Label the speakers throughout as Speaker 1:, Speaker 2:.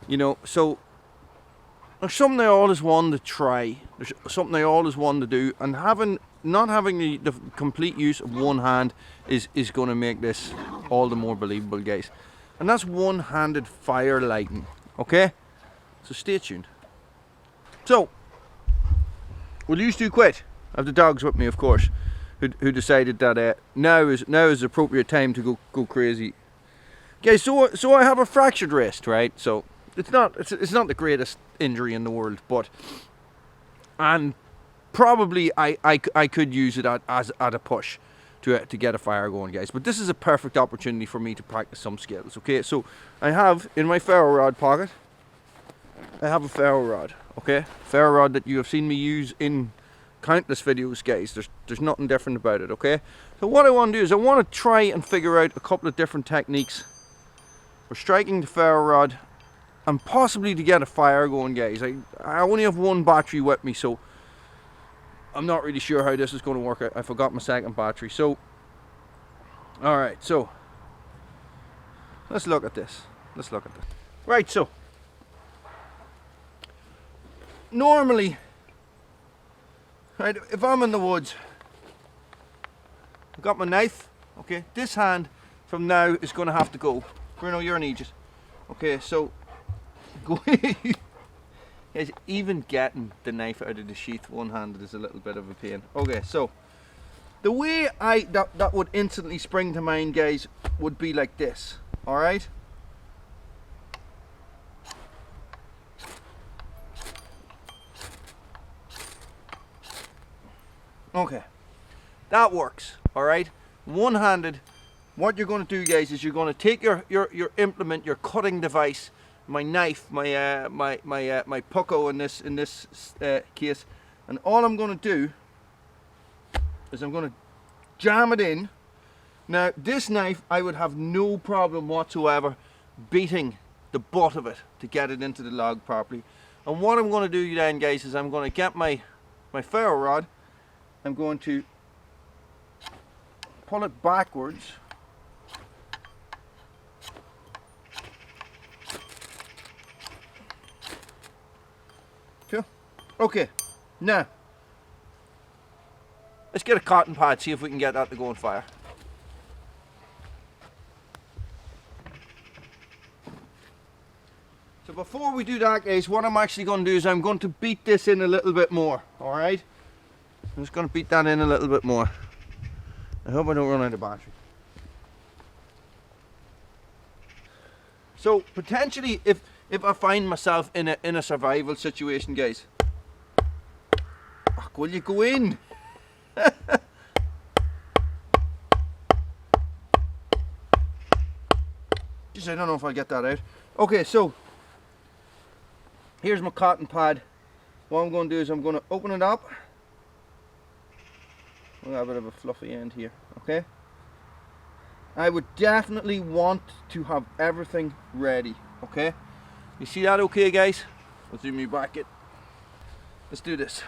Speaker 1: You know, so there's something I always wanted to try. There's something I always wanted to do, and not having the complete use of one hand is going to make this all the more believable, guys. And that's one-handed fire lighting. Okay, so stay tuned. So, will you two quit? I have the dogs with me, of course, who decided that now is the appropriate time to go crazy. Guys, so I have a fractured wrist, right? So it's not the greatest injury in the world, but and probably I could use it as a push to get a fire going, guys. But this is a perfect opportunity for me to practice some skills. Okay, so I have in my ferro rod pocket, I have a ferro rod. Okay, ferro rod that you have seen me use in countless videos, guys. There's nothing different about it. Okay, so what I want to do is I want to try and figure out a couple of different techniques for striking the ferro rod and possibly to get a fire going, guys. I only have one battery with me, so I'm not really sure how this is going to work out. I forgot my second battery. So, alright, so let's look at this. Right, so normally, right, if I'm in the woods, I've got my knife. Okay, this hand from now is going to have to go. Bruno, you're an Aegis. Okay, so go. Guys, even getting the knife out of the sheath one-handed is a little bit of a pain. Okay, so the way that would instantly spring to mind, guys, would be like this. All right. Okay, that works. All right, one-handed. What you're going to do, guys, is you're going to take your implement, your cutting device, my knife, my pucko in this case, and all I'm going to do is I'm going to jam it in. Now, this knife, I would have no problem whatsoever beating the butt of it to get it into the log properly. And what I'm going to do then, guys, is I'm going to get my ferro rod. I'm going to pull it backwards. Okay, now let's get a cotton pad, see if we can get that to go on fire. So before we do that, guys, what I'm actually going to do is I'm going to beat this in a little bit more. Alright, I'm just going to beat that in a little bit more. I hope I don't run out of battery. So potentially if I find myself in a survival situation, guys. Will you go in? Just I don't know if I'll get that out. Okay, so here's my cotton pad. What I'm going to do is I'm going to open it up. We'll have a bit of a fluffy end here. Okay. I would definitely want to have everything ready. Okay. You see that? Okay, guys. I'll zoom you back it. Let's do this.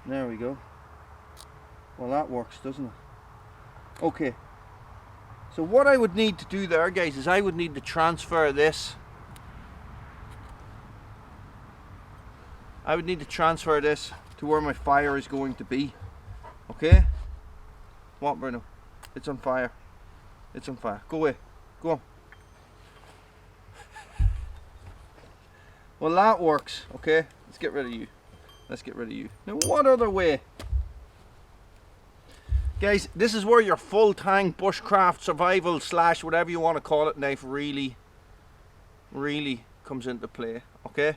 Speaker 1: There we go. Well, that works, doesn't it? Okay. So what I would need to do there, guys, is I would need to transfer this. I would need to transfer this to where my fire is going to be. Okay? What, Bruno? It's on fire. It's on fire. Go away. Go on. Well, that works. Okay? Let's get rid of you. Let's get rid of you. Now, what other way? Guys, this is where your full tank bushcraft survival / whatever you want to call it knife really comes into play. Okay?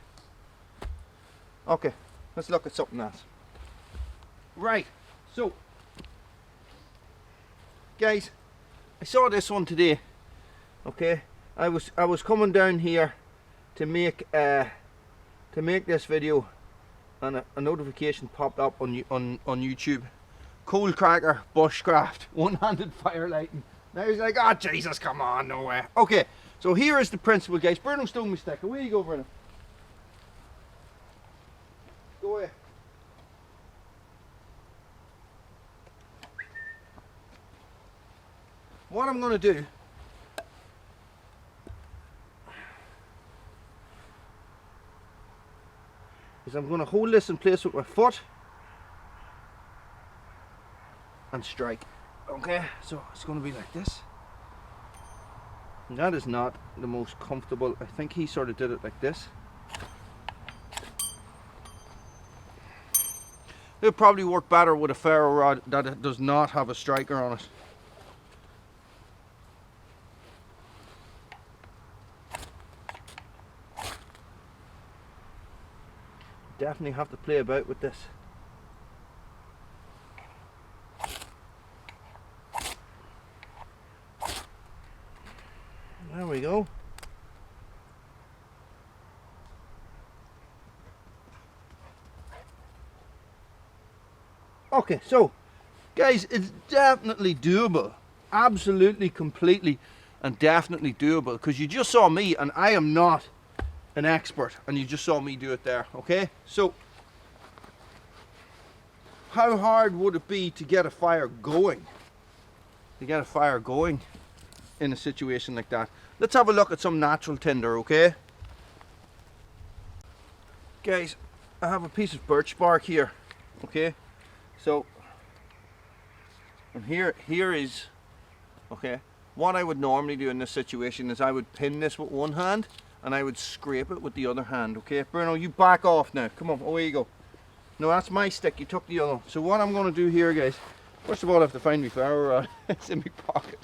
Speaker 1: Okay, let's look at something else. Right, so guys, I saw this one today. Okay, I was coming down here to make this video, and a notification popped up on YouTube. Coal cracker, bushcraft, one-handed fire lighting. Now he's like, oh Jesus, come on, no way. Okay, so here is the principle, guys. Bruno stole my stick. Away you go, Bruno. Go away. what I'm going to do is I'm going to hold this in place with my foot and strike. Okay, so it's going to be like this. And that is not the most comfortable. I think he sort of did it like this. It'll probably work better with a ferro rod that it does not have a striker on it. Definitely have to play about with this. There we go. Okay, so guys, it's definitely doable. Absolutely, completely, and definitely doable, because you just saw me and I am not an expert, and you just saw me do it there. Okay, so how hard would it be to get a fire going? To get a fire going in a situation like that? Let's have a look at some natural tinder, okay? Guys, I have a piece of birch bark here, okay? So, and here is, okay, what I would normally do in this situation is I would pin this with one hand and I would scrape it with the other hand, okay? Bruno, you back off now. Come on, away you go. No, that's my stick, you took the other one. So what I'm going to do here, guys, first of all I have to find my ferro rod. It's in my pocket.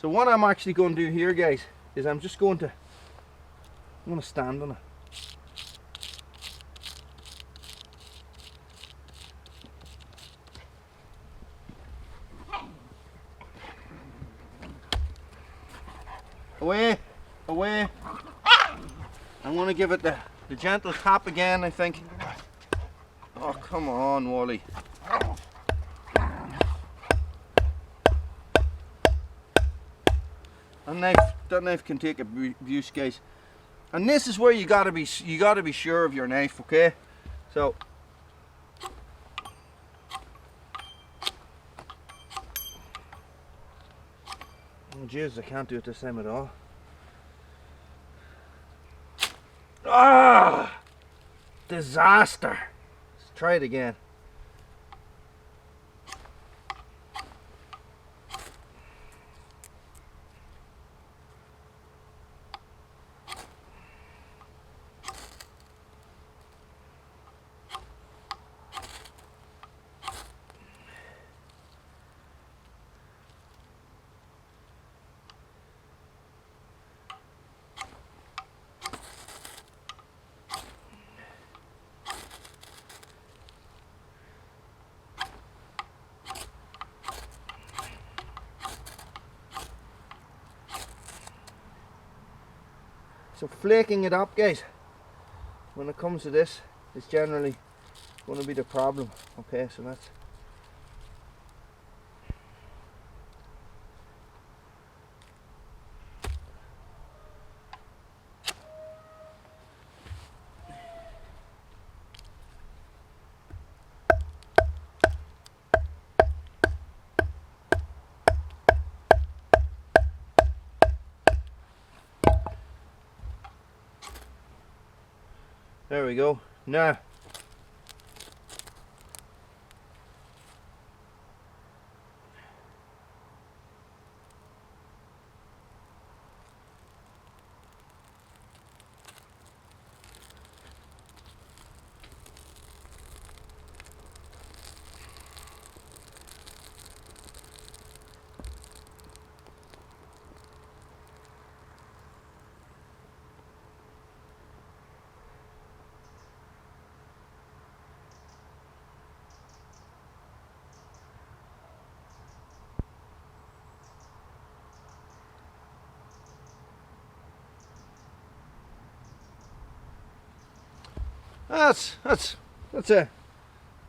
Speaker 1: So what I'm actually going to do here, guys, is I'm going to stand on it. Away, away. I'm going to give it the gentle tap again, I think. Oh, come on, Wally. That knife can take abuse, guys. And this is where you gotta be sure of your knife, okay? So oh jeez, I can't do it this time at all. Ah! Disaster! Let's try it again. So flaking it up, guys, when it comes to this, is generally going to be the problem. Okay, so that's there we go. Now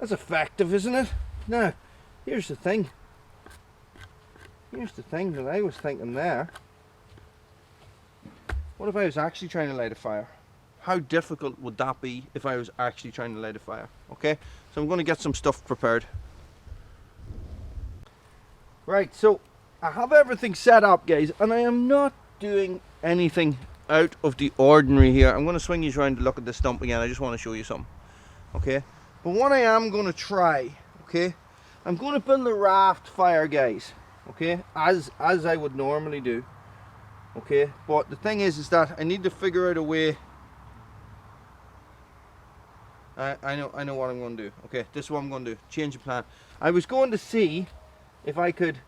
Speaker 1: that's effective, isn't it? Now, here's the thing. Here's the thing that I was thinking there. What if I was actually trying to light a fire? How difficult would that be if I was actually trying to light a fire? Okay, so I'm going to get some stuff prepared. Right, so I have everything set up, guys, and I am not doing anything out of the ordinary here. I'm going to swing you around to look at the stump again. I just want to show you something, okay? But what I am going to try, okay, I'm going to build a raft fire, guys, okay, as I would normally do, okay? But the thing is that I need to figure out a way. I know what I'm going to do. Okay, this is what I'm going to do. Change the plan. I was going to see if I could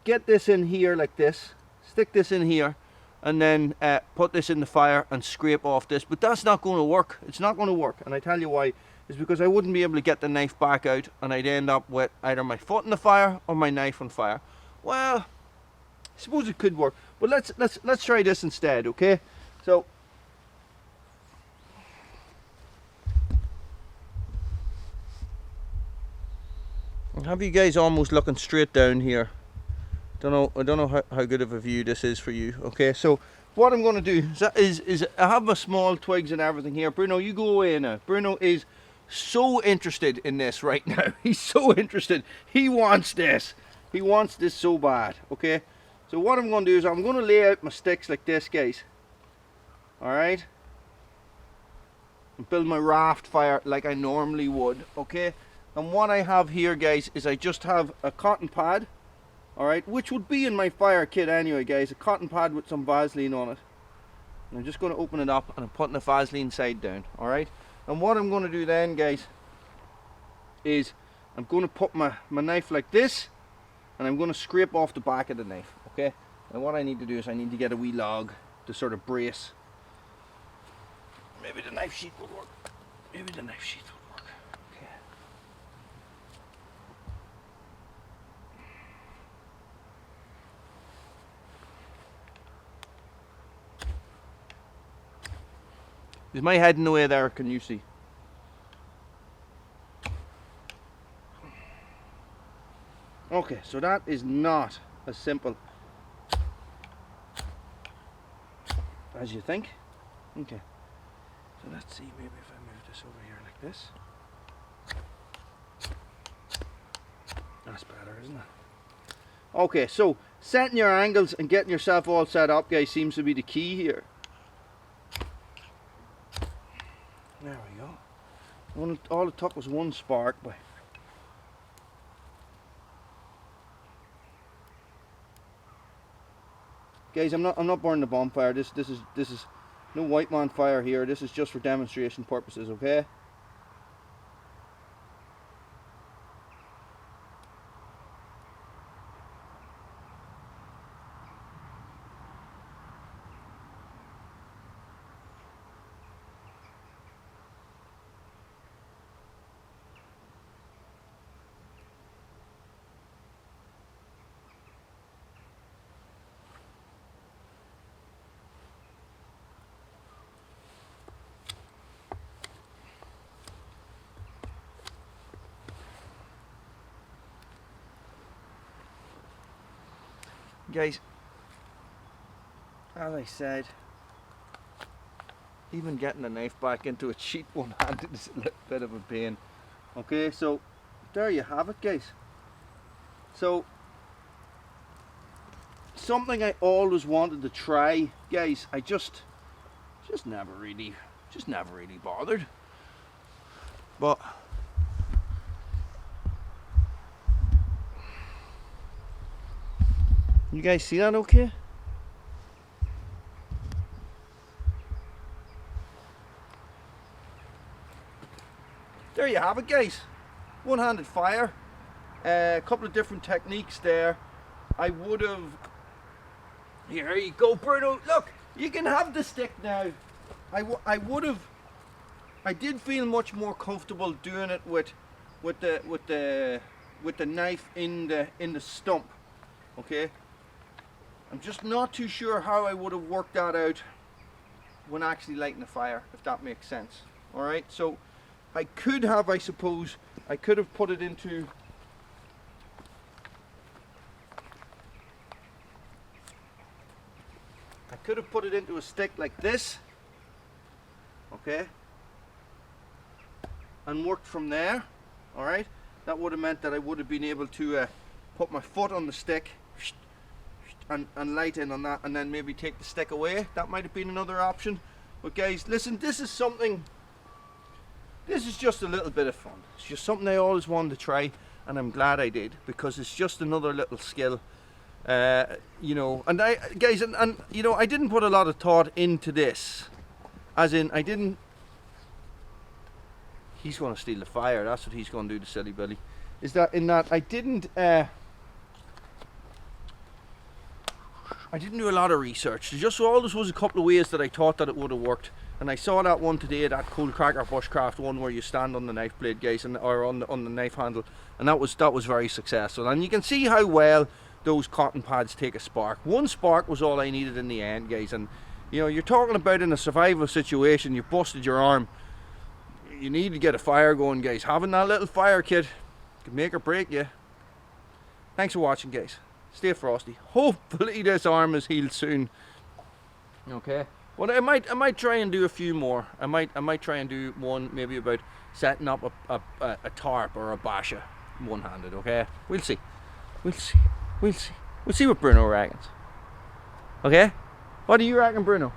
Speaker 1: get this in here like this, stick this in here, and then put this in the fire and scrape off this. But that's not going to work. It's not going to work. And I tell you why. It's because I wouldn't be able to get the knife back out, and I'd end up with either my foot in the fire or my knife on fire. Well, I suppose it could work. But let's try this instead. Okay, so. I'll have you guys almost looking straight down here. I don't know how good of a view this is for you. Okay, so what I'm going to do is I have my small twigs and everything here. Bruno, you go away now. Bruno is so interested in this right now. He's so interested. He wants this. He wants this so bad. Okay, so what I'm going to do is I'm going to lay out my sticks like this, guys. Alright, and build my raft fire like I normally would. Okay. And what I have here, guys, is I just have a cotton pad, alright, which would be in my fire kit anyway, guys, a cotton pad with some Vaseline on it. And I'm just going to open it up and I'm putting the Vaseline side down, alright. And what I'm going to do then, guys, is I'm going to put my knife like this, and I'm going to scrape off the back of the knife, okay. And what I need to do is I need to get a wee log to sort of brace. Maybe the knife sheath will work. Maybe the knife sheath will work. Is my head in the way there, can you see? Okay, so that is not as simple as you think. Okay, so let's see, maybe if I move this over here like this. That's better, isn't it? Okay, so setting your angles and getting yourself all set up, guys, seems to be the key here. There we go. All it took was one spark, but guys, I'm not burning the bonfire. This is no white man fire here. This is just for demonstration purposes, okay? Guys, as I said, even getting the knife back into a sheath one-handed is a little bit of a pain. Okay, so there you have it, guys. So something I always wanted to try, guys. I just never really bothered. But you guys see that okay? There you have it, guys. One-handed fire. A couple of different techniques there. I would have... Here you go, Bruno. Look, you can have the stick now. I would have... I did feel much more comfortable doing it with the knife in the stump. Okay. I'm just not too sure how I would have worked that out when actually lighting the fire, if that makes sense. Alright, so I could have, I suppose, I could have put it into a stick like this, okay, and worked from there. Alright, that would have meant that I would have been able to put my foot on the stick and light in on that, and then maybe take the stick away. That might have been another option. But guys, listen, this is just a little bit of fun. It's just something I always wanted to try, and I'm glad I did, because it's just another little skill. You know, and guys, you know, I didn't put a lot of thought into this, as in I didn't. He's going to steal the fire. That's what he's going to do, the silly Billy. Is that in that I didn't do a lot of research. There just always was a couple of ways that I thought that it would have worked, and I saw that one today, that cool cracker bushcraft one where you stand on the knife blade, guys, or on the knife handle, and that was very successful. And you can see how well those cotton pads take a spark. One spark was all I needed in the end, guys. And you know, you're talking about in a survival situation, you busted your arm, you need to get a fire going, guys. Having that little fire kit can make or break you. Thanks for watching, guys. Stay frosty. Hopefully this arm is healed soon. Okay. Well, I might try and do a few more. I might try and do one maybe about setting up a tarp or a basha one-handed. Okay. We'll see. We'll see. We'll see. We'll see what Bruno reckons. Okay. What do you reckon, Bruno?